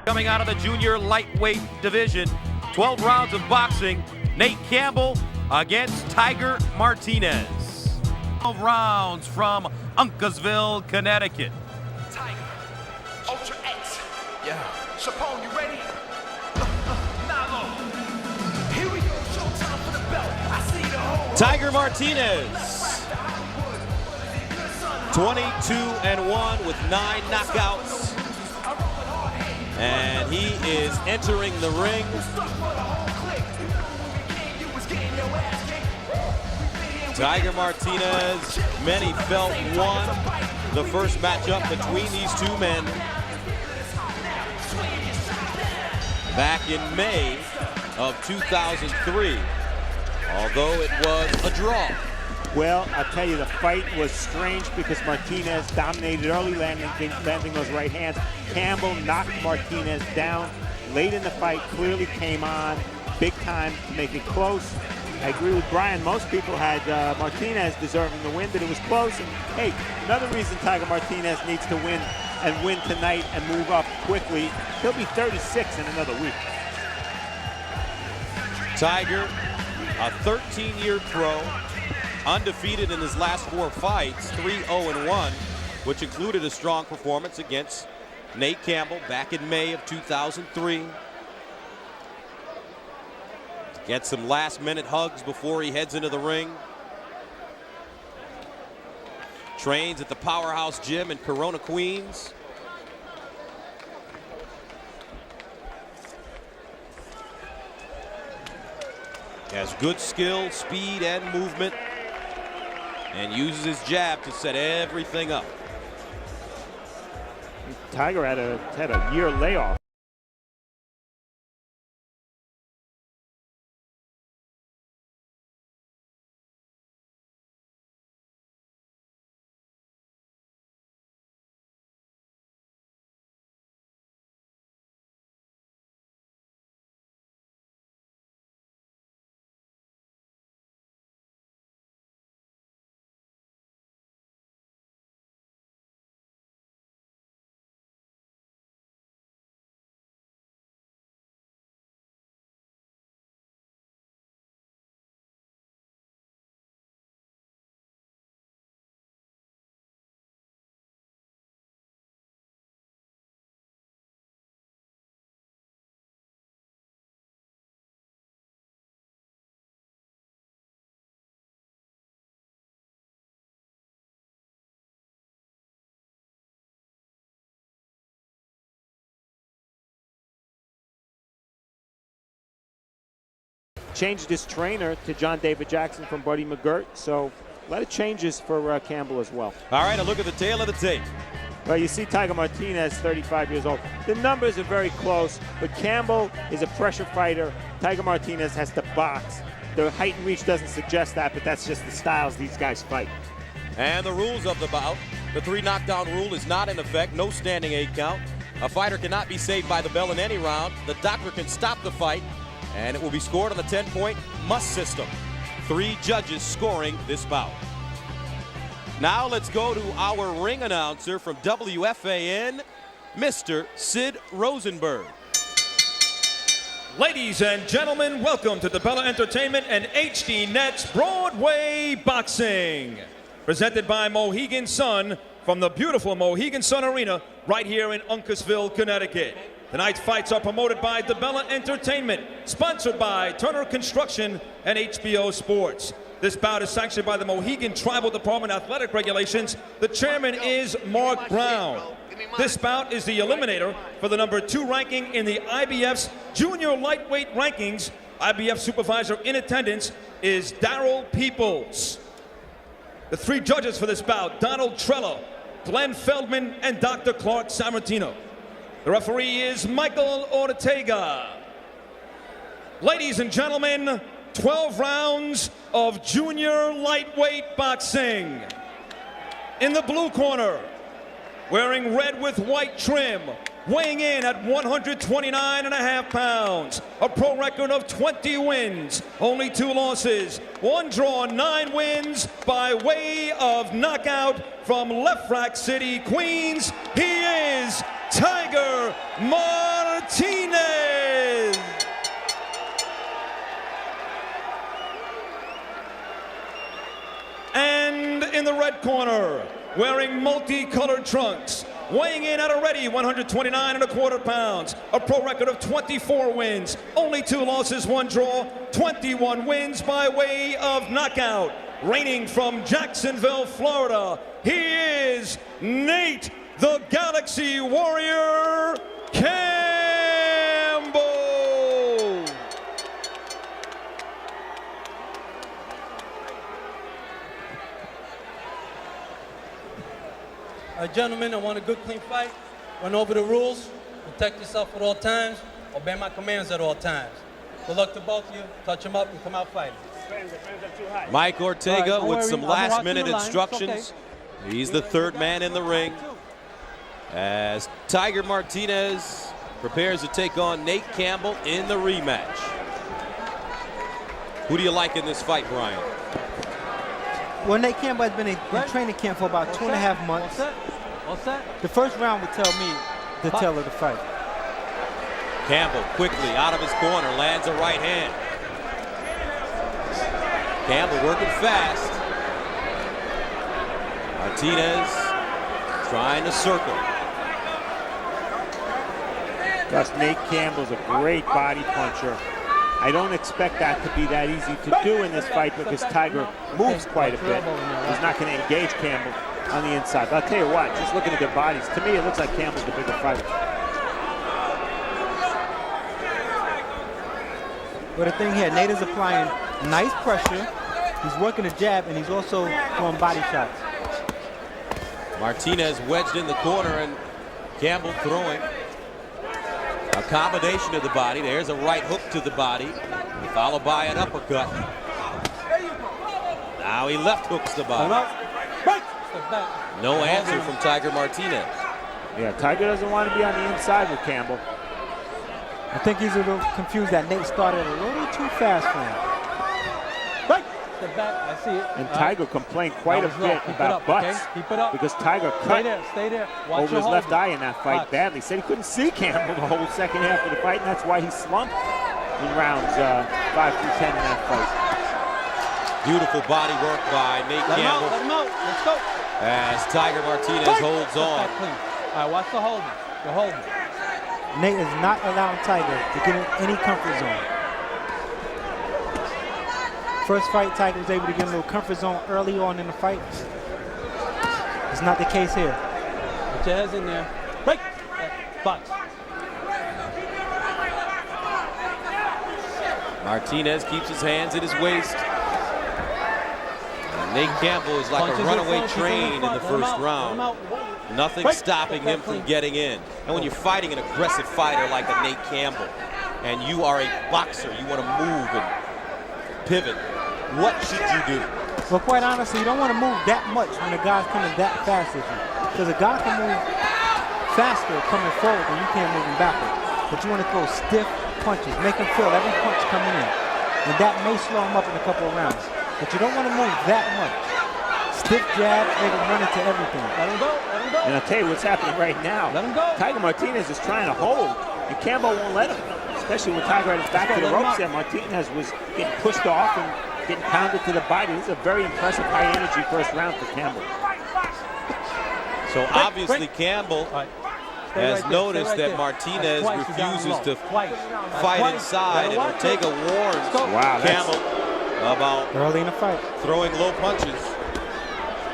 Coming out of the junior lightweight division, 12 rounds of boxing, Nate Campbell against Tiger Martinez. 12 rounds from Uncasville, Connecticut. Tiger, Ultra X. Yeah. Chapone, you ready? Nalo. Here we go, showtime for the belt. I see the whole Tiger Martinez, 22-1 with 9 knockouts. And he is entering the ring. Tiger Martinez, many felt, won the first matchup between these two men back in May of 2003, although it was a draw. Well, I'll tell you, the fight was strange because Martinez dominated early, landing those right hands. Campbell knocked Martinez down late in the fight, clearly came on big time to make it close. I agree with Brian. Most people had Martinez deserving the win, but it was close. And hey, another reason Tiger Martinez needs to win and win tonight and move up quickly. He'll be 36 in another week. Tiger, a 13-year pro, undefeated in his last 4 fights, 3-0-1, which included a strong performance against Nate Campbell back in May of 2003. Gets some last-minute hugs before he heads into the ring. Trains at the Powerhouse Gym in Corona, Queens. Has good skill, speed, and movement, and uses his jab to set everything up. Tiger had a year layoff. Changed his trainer to John David Jackson from Buddy McGirt, so a lot of changes for Campbell as well. All right, a look at the tail of the tape. Well, you see Tiger Martinez, 35 years old. The numbers are very close, but Campbell is a pressure fighter. Tiger Martinez has to box. The height and reach doesn't suggest that, but that's just the styles these guys fight. And the rules of the bout. The 3 knockdown rule is not in effect. No standing 8 count. A fighter cannot be saved by the bell in any round. The doctor can stop the fight, and it will be scored on the 10-point must system. 3 judges scoring this bout. Now let's go to our ring announcer from WFAN, Mr. Sid Rosenberg. Ladies and gentlemen, welcome to the Bella Entertainment and HD Net's Broadway Boxing. Presented by Mohegan Sun from the beautiful Mohegan Sun Arena right here in Uncasville, Connecticut. Tonight's fights are promoted by DeBella Entertainment, sponsored by Turner Construction and HBO Sports. This bout is sanctioned by the Mohegan Tribal Department Athletic Regulations. The chairman is Mark Brown. This bout is the eliminator for the number 2 ranking in the IBF's junior lightweight rankings. IBF supervisor in attendance is Darryl Peoples. The 3 judges for this bout, Donald Trello, Glenn Feldman, and Dr. Clark Sammartino. The referee is Michael Ortega. Ladies and gentlemen, 12 rounds of junior lightweight boxing. In the blue corner, wearing red with white trim, weighing in at 129.5 pounds, a pro record of 20 wins, only 2 losses, 1 draw, 9 wins by way of knockout from Left Rack City, Queens. He is Tiger Martinez. multicolored trunks, weighing in at a ready 129.25 pounds, a pro record of 24 wins, only 2 losses, 1 draw, 21 wins by way of knockout. Reigning from Jacksonville, Florida, he is Nate the Galaxy Warrior Campbell. Gentlemen, I want a good, clean fight. Run over the rules. Protect yourself at all times. Obey my commands at all times. Good luck to both of you. Touch them up and come out fighting. Mike Ortega All right, with some don't worry. I'm last-minute watching the line. instructions. He's the 3rd man in the ring as Tiger Martinez prepares to take on Nate Campbell in the rematch. Who do you like in this fight, Brian? Well, Nate Campbell has been in training camp for about 2.5 months. All set? The first round would tell me the tale of the fight. Campbell quickly out of his corner, lands a right hand. Campbell working fast. Martinez trying to circle. Gus, Nate Campbell's a great body puncher. I don't expect that to be that easy to do in this fight because Tiger moves quite a bit. He's not going to engage Campbell on the inside. But I'll tell you what, just looking at their bodies, to me it looks like Campbell's the bigger fighter. But the thing here, Nate is applying nice pressure. He's working a jab, and he's also throwing body shots. Martinez wedged in the corner, and Campbell throwing. A combination of the body. There's a right hook to the body, followed by an uppercut. Now he left hooks the body. No answer from Tiger Martinez. Yeah, Tiger doesn't want to be on the inside with Campbell. I think he's a little confused that Nate started a little too fast for him. Step back. I see it. And Tiger complained quite a bit about butts because Tiger cut Stay there. over his left eye in that fight badly. Said he couldn't see Campbell the whole second half of the fight, and that's why he slumped in rounds 5 through 10 in that fight. Beautiful body work by Nate Campbell. Let him out. Let's go. As Tiger Martinez holds on. All right, watch the holding. The holding. Nate is not allowing Tiger to get in any comfort zone. First fight, Tiger was able to get a little comfort zone early on in the fight. It's not the case here. Put your heads in there. Break. Box. Martinez keeps his hands at his waist. And Nate Campbell is like a runaway train in the first round. Nothing stopping him from getting in. And when you're fighting an aggressive fighter like a Nate Campbell, and you are a boxer, you want to move and pivot, what should you do? Well, quite honestly, you don't want to move that much when a guy's coming that fast at you. Because a guy can move faster coming forward than you can moving backward. But you want to throw stiff punches, make him feel every punch coming in. And that may slow him up in a couple of rounds. But you don't want to move that much. Stiff jab, make him run into everything. Let him go. Let him go. And I'll tell you what's happening right now. Let him go. Tiger Martinez is trying to hold, and Campbell won't let him. Especially when Tiger had his back to the ropes there. Martinez was getting pushed off and getting pounded to the body. This is a very impressive high-energy first round for Campbell. So obviously Campbell has noticed that Martinez refuses to fight inside, and Ortega warns Campbell about early in the fight throwing low punches.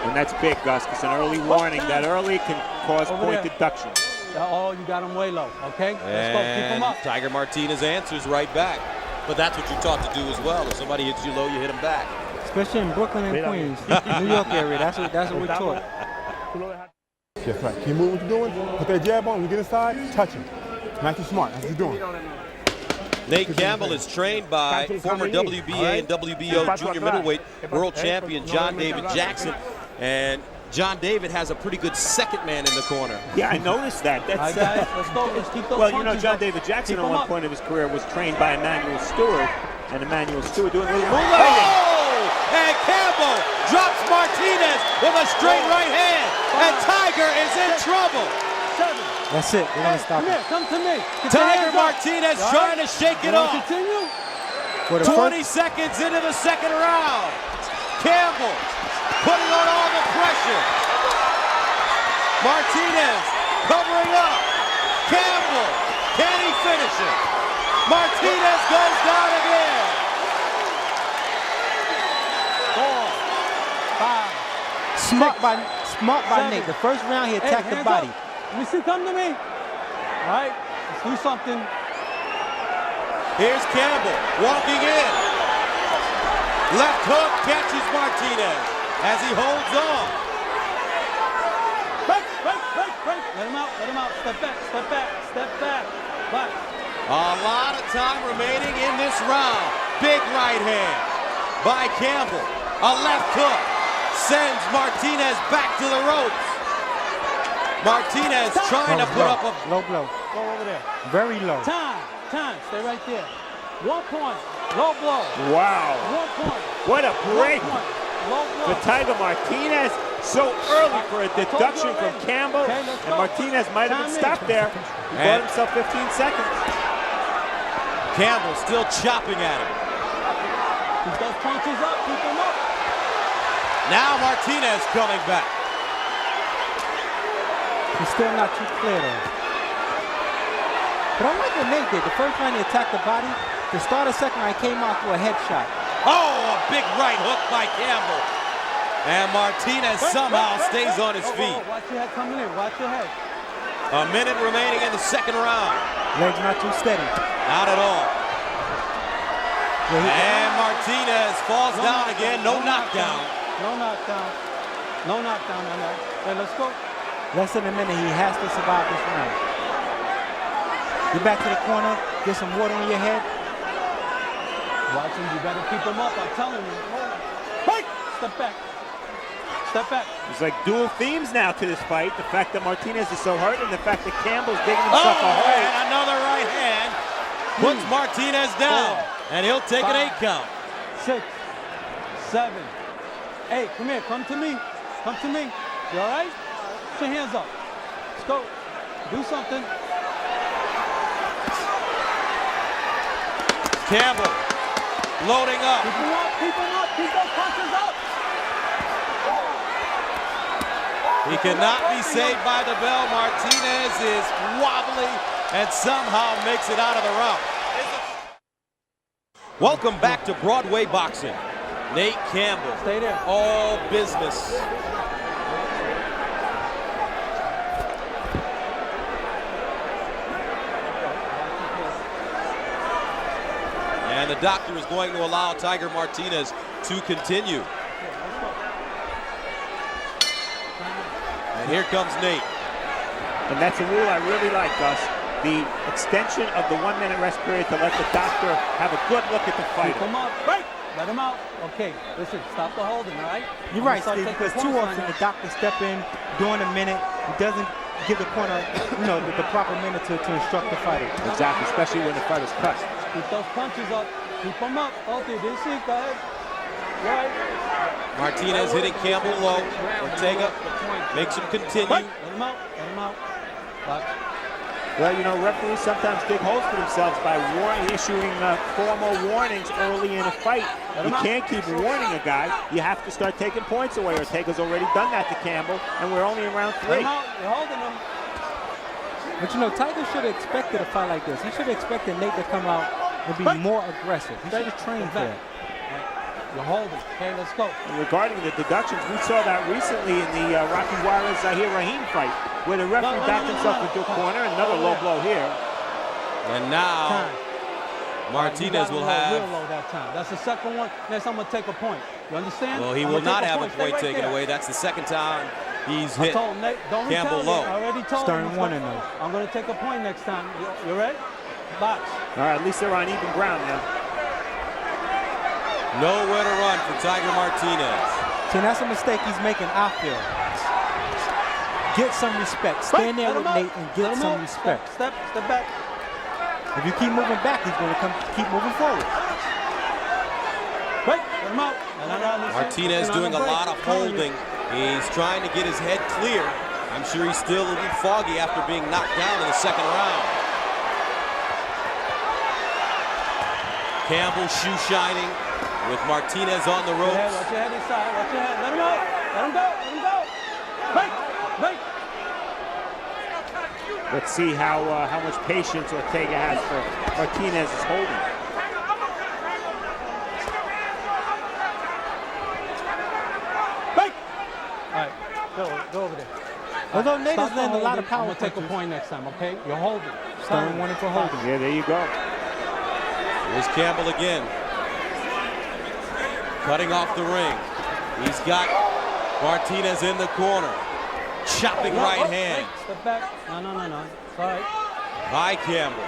And that's big, Gus, because an early warning, that early can cause point deduction. Oh, you got him way low, okay? Let's go, keep him up. Tiger Martinez answers right back. But that's what you're taught to do as well. If somebody hits you low, you hit them back. Especially in Brooklyn and Queens, New York area. That's what we're taught. That's right. Keep moving what you're doing. Put that jab on. When you get inside, touch him. Nice and smart. That's what you're doing. Nate Campbell is trained by former WBA and WBO junior middleweight world champion John David Jackson. And John David has a pretty good second man in the corner. Yeah, I noticed that. That's, All right, guys, let's go. Let's keep those well, you know, punches John up. David Jackson Keep at him one up. point of his career was trained by Emmanuel Stewart, and Emmanuel Stewart doing a little moonlighting. Oh! And Campbell drops Martinez with a straight right hand, and Tiger is in trouble. That's it. We're going to stop it. Come to me. Tiger Martinez trying to shake it off. Continue. 20 seconds into the second round. Campbell putting on all the pressure. Martinez covering up. Campbell, can he finish it? Martinez goes down again. 4, 5, Smart by 7, Nate. The first round, he attacked the hands body. up. Let me see, come to me. All right, let's do something. Here's Campbell walking in. Left hook catches Martinez as he holds on. Break. Let him out. Step back. Back. A lot of time remaining in this round. Big right hand by Campbell. A left hook sends Martinez back to the ropes. Martinez trying to put up a low blow. Go over there. Very low. Time. Stay right there. 1 point. Low blow. Wow. 1 point. What a break 1 point. Low for blow. Tiger Martinez. So early for a deduction from Campbell. Okay, let's And go. Martinez might have been Time in. stopped there. He bought himself 15 seconds. Campbell still chopping at him. Keep those punches up. Keep them up. Now Martinez coming back. He's still not too clear though. But I like what Nate did. The first round he attacked the body. The start of second round he came out for a headshot. Oh, a big right hook by Campbell. And Martinez somehow stays on his feet. Watch your head coming in. Watch your head. A minute remaining in the second round. Legs not too steady. Not at all. Yeah, And Martinez falls down again. No knockdown. No knockdown. No knockdown on that. Hey, let's go. Less than a minute, he has to survive this round. Get back to the corner, get some water on your head. Watch him. You better keep him up. I'm telling you. Hey! Step back. There's like dual themes now to this fight. The fact that Martinez is so hurt and the fact that Campbell's digging himself a hole. And another right hand puts Martinez down. And he'll take an 8 count. 6, 7, 8. Come here. Come to me. You all right? Put your hands up. Let's go. Do something. Campbell loading up. Keep him up. Keep those punches up. He cannot be saved by the bell. Martinez is wobbly and somehow makes it out of the round. Welcome back to Broadway Boxing. Nate Campbell. Stay there. All business. And the doctor is going to allow Tiger Martinez to continue. And here comes Nate. And that's a rule I really like, Gus. The extension of the 1 minute rest period to let the doctor have a good look at the fighter. Keep him up. Break. Let him out. Okay, listen, stop the holding, all right? You're right, Steve, because too often the doctor step in during a minute. He doesn't give the corner, the proper minute to instruct the fighter. Exactly, especially when the fighter's cut. Keep those punches up. Keep them up. Okay, this is go ahead. Right. Martinez hitting Campbell low. Ortega makes him continue. Let him out. Box. Well, referees sometimes dig holes for themselves by issuing formal warnings early in a fight. You can't keep warning a guy. You have to start taking points away. Ortega's already done that to Campbell, and we're only in round 3. Let him out. You're holding him. But Tiger should have expected a fight like this. He should have expected Nate to come out and be more aggressive. He should have trained for that. You're holding. Okay, let's go. Regarding the deductions, we saw that recently in the Rocky Juarez-Zahir Rahim fight, where the referee backed himself into a corner. Another low blow here. And now Martinez will have. Real low that time. That's the second one. Next, I'm gonna take a point. You understand? Well, he will not have a point taken away. That's the second time he's hit Campbell low. I already told Stern him. warning though. I'm gonna take a point next time. You ready? Box. All right, at least they're on even ground now. Nowhere to run for Tiger Martinez. See, that's a mistake he's making, I feel. Get some respect. Stand there with Nate and get some respect. Step back. If you keep moving back, he's going to keep moving forward. Break. Let him out. Martinez doing a lot of holding. He's trying to get his head clear. I'm sure he's still a little foggy after being knocked down in the second round. Campbell shoe shining with Martinez on the ropes. Watch your head inside. Watch your head. Let him out. Let him go. Break. Let's see how much patience Ortega has for Martinez's holding. All right, go over there. Although Nate Stop is letting a lot holding. of power I'm gonna take a punches. point next time, okay? You're holding. Stern wanted for holding. Yeah, there you go. Here's Campbell again. Cutting off the ring. He's got Martinez in the corner. Chopping right hand. Step back. No. It's all right. By Campbell.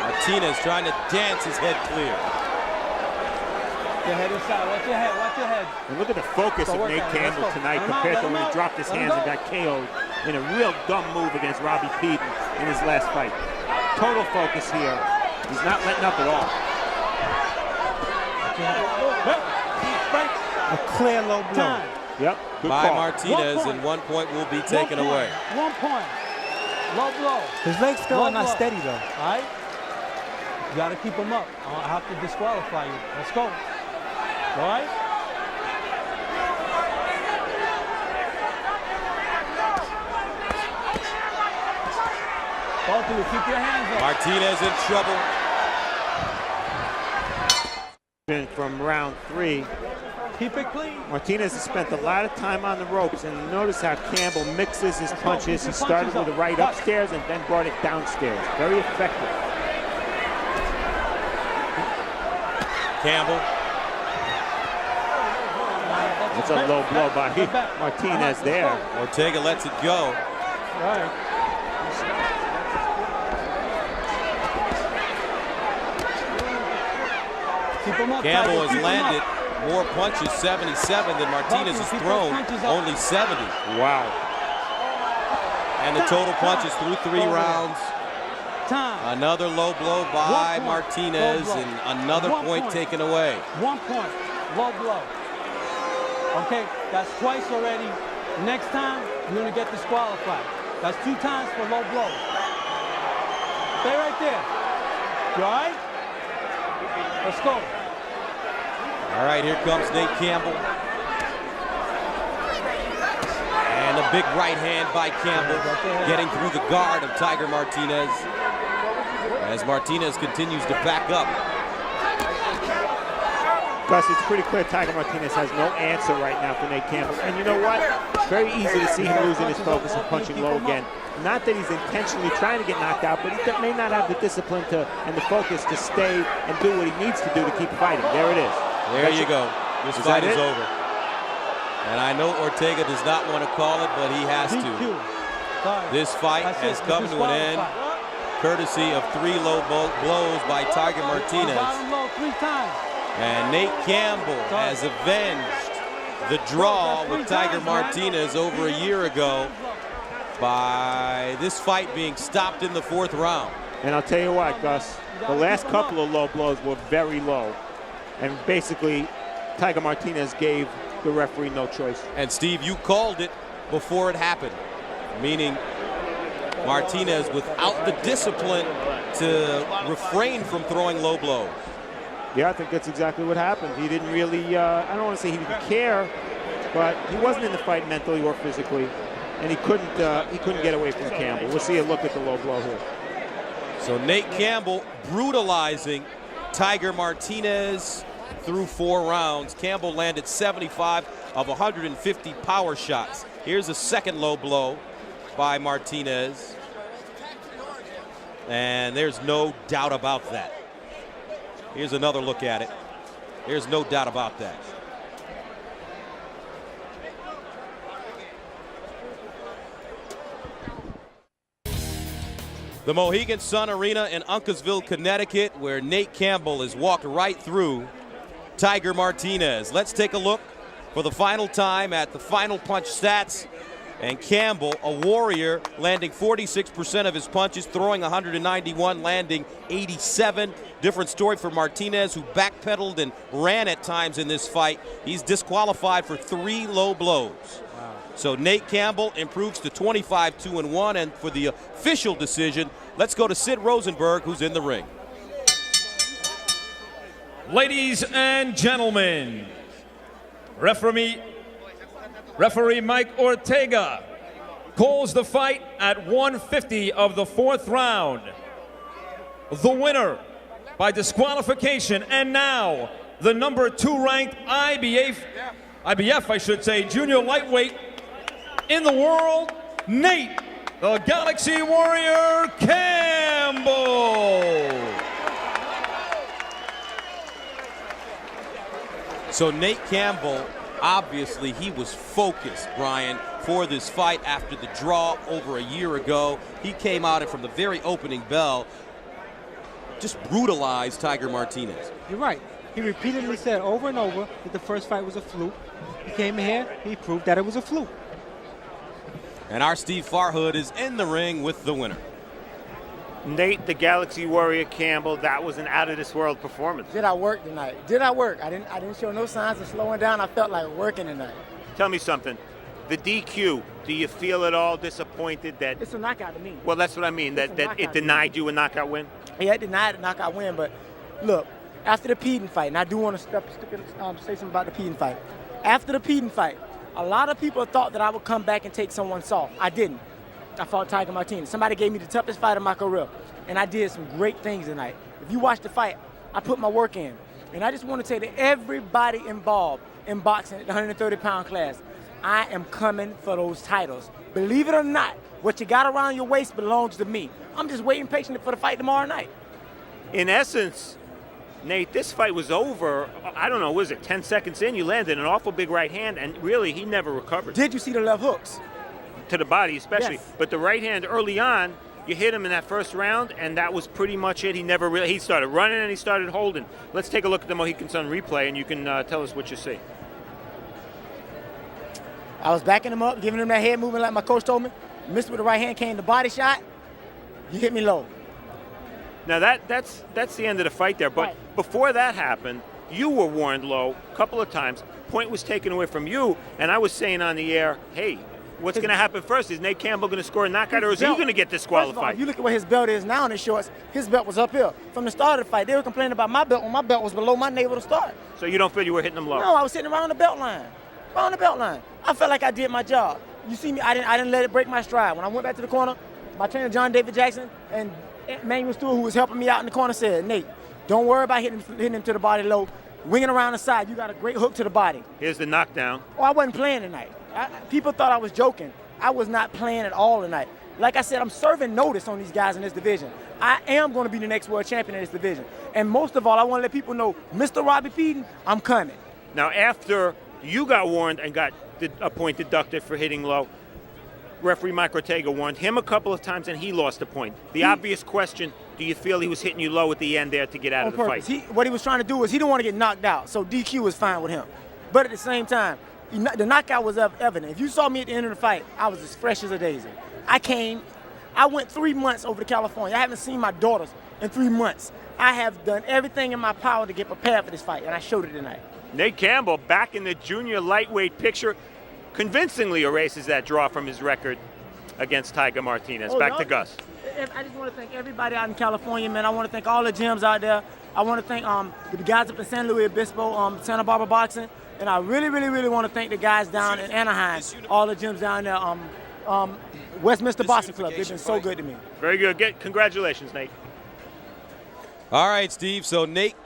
Martinez trying to dance his head clear. Your head inside. Watch your head. Watch your head. And look at the focus of Nate Campbell tonight compared to when he dropped his hands and got KO'd in a real dumb move against Robbie Pete in his last fight. Total focus here. He's not letting up at all. A clear low blow. Time. Yep. Good By call. Martinez, and 1 point will be taken away. 1 point. Low blow. His legs still Low are not blow. steady though. All right? You got to keep him up. I have to disqualify you. Let's go. All right? Both of you, keep your hands up. Martinez in trouble. From round 3. Keep it clean. Martinez has spent a lot of time on the ropes, and notice how Campbell mixes his punches. He started with a right upstairs and then brought it downstairs. Very effective. Campbell. It's a low blow by Martinez there. Ortega lets it go. All right. Keep him up. Campbell Tiger. has Keep him landed up. more punches, 77, than Martinez has Keep those thrown, punches up. only 70. Wow. And the total punches through 3 rounds. Time. Another low blow by 1 point. Martinez, Low blow. and another 1 point taken away. 1 point. Low blow. Okay, that's twice already. Next time, you're going to get disqualified. That's 2 times for low blow. Stay right there. You all right? Let's go. All right, here comes Nate Campbell. And a big right hand by Campbell, getting through the guard of Tiger Martinez, as Martinez continues to back up. Gus, it's pretty clear Tiger Martinez has no answer right now for Nate Campbell. And you know what? It's very easy to see him losing his focus and punching low again. Not that he's intentionally trying to get knocked out, but he may not have the discipline and the focus to stay and do what he needs to do to keep fighting. There it is. There you go. This fight is over. And I know Ortega does not want to call it, but he has to. This fight has come to an end, courtesy of 3 low blows by Tiger Martinez. Low 3 times. And Nate Campbell has avenged the draw with Tiger Martinez over a year ago by this fight being stopped in the 4th round. And I'll tell you what, Gus, the last couple of low blows were very low. And basically, Tiger Martinez gave the referee no choice. And Steve, you called it before it happened, meaning Martinez without the discipline to refrain from throwing low blows. Yeah, I think that's exactly what happened. He didn't really, I don't want to say he didn't care, but he wasn't in the fight mentally or physically, and he couldn't get away from Campbell. We'll see a look at the low blow here. So Nate Campbell brutalizing Tiger Martinez through 4 rounds. Campbell landed 75 of 150 power shots. Here's a second low blow by Martinez. And there's no doubt about that. Here's another look at it. There's no doubt about that. The Mohegan Sun Arena in Uncasville, Connecticut, where Nate Campbell has walked right through Tiger Martinez. Let's take a look for the final time at the final punch stats. And Campbell, a warrior, landing 46% of his punches, throwing 191, landing 87. Different story for Martinez, who backpedaled and ran at times in this fight. He's disqualified for 3 low blows. Wow. So Nate Campbell improves to 25-2-1. And for the official decision, let's go to Sid Rosenberg, who's in the ring. Ladies and gentlemen, referee Mike Ortega calls the fight at 150 of the 4th round. The winner by disqualification, and now the number 2 ranked IBF, I should say, junior lightweight in the world, Nate, the Galaxy Warrior Campbell. So Nate Campbell, obviously he was focused, Brian, for this fight after the draw over a year ago. He came out and from the very opening bell, just brutalized Tiger Martinez. You're right. He repeatedly said over and over that the first fight was a fluke. He came in here, he proved that it was a fluke. And our Steve Farhood is in the ring with the winner. Nate, the Galaxy Warrior Campbell, that was an out-of-this-world performance. Did I work tonight? Did I work? I didn't show no signs of slowing down. I felt like working tonight. Tell me something. The DQ, do you feel at all disappointed that... It's a knockout to me. Well, that's what I mean, that it denied you a knockout win? Yeah, it denied a knockout win, but look, after the Peden fight, and I do want to say something about the Peden fight. After the Peden fight, a lot of people thought that I would come back and take someone soft. I didn't. I fought Tiger Martinez. Somebody gave me the toughest fight of my career, and I did some great things tonight. If you watch the fight, I put my work in. And I just want to tell you that everybody involved in boxing at the 130-pound class, I am coming for those titles. Believe it or not, what you got around your waist belongs to me. I'm just waiting patiently for the fight tomorrow night. In essence, Nate, this fight was over, I don't know, was it 10 seconds in? You landed an awful big right hand, and really, he never recovered. Did you see the left hooks? To the body especially. Yes. But the right hand early on, you hit him in that first round, and that was pretty much it. He started running and he started holding. Let's take a look at the Mohican Sun replay, and you can tell us what you see. I was backing him up, giving him that head movement like my coach told me. Missed with the right hand, came the body shot. You hit me low. Now that's the end of the fight there. But Right. before that happened, you were warned low a couple of times. Point was taken away from you, and I was saying on the air, hey, what's going to happen first? Is Nate Campbell going to score a knockout, or is he going to get First of all, disqualified? if you look at where his belt is now in his shorts, his belt was up here. From the start of the fight, they were complaining about my belt when my belt was below my navel to start. So you don't feel you were hitting him low? No, I was sitting around the belt line. Around the belt line. I felt like I did my job. You see me, I didn't let it break my stride. When I went back to the corner, my trainer John David Jackson and Manuel Stewart, who was helping me out in the corner, said, Nate, don't worry about hitting him to the body low. Winging around the side, you got a great hook to the body. Here's the knockdown. Oh, I wasn't playing tonight. People thought I was joking. I was not playing at all tonight. Like I said, I'm serving notice on these guys in this division. I am going to be the next world champion in this division. And most of all, I want to let people know, Mr. Robbie Peden, I'm coming. Now, after you got warned and got a point deducted for hitting low, referee Mike Ortega warned him a couple of times, and he lost a point. The obvious question, do you feel he was hitting you low at the end there to get out of the fight? What he was trying to do was he didn't want to get knocked out, so DQ was fine with him. But at the same time, the knockout was evident. If you saw me at the end of the fight, I was as fresh as a daisy. I went 3 months over to California. I haven't seen my daughters in 3 months. I have done everything in my power to get prepared for this fight, and I showed it tonight. Nate Campbell, back in the junior lightweight picture, convincingly erases that draw from his record against Tiger Martinez. Back to Gus. I just want to thank everybody out in California, man. I want to thank all the gyms out there. I want to thank the guys up in San Luis Obispo, Santa Barbara Boxing. And I really, really, really want to thank the guys down in Anaheim, all the gyms down there, Westminster Boxing Club. They've been so good to me. Very good. Congratulations, Nate. All right, Steve. So Nate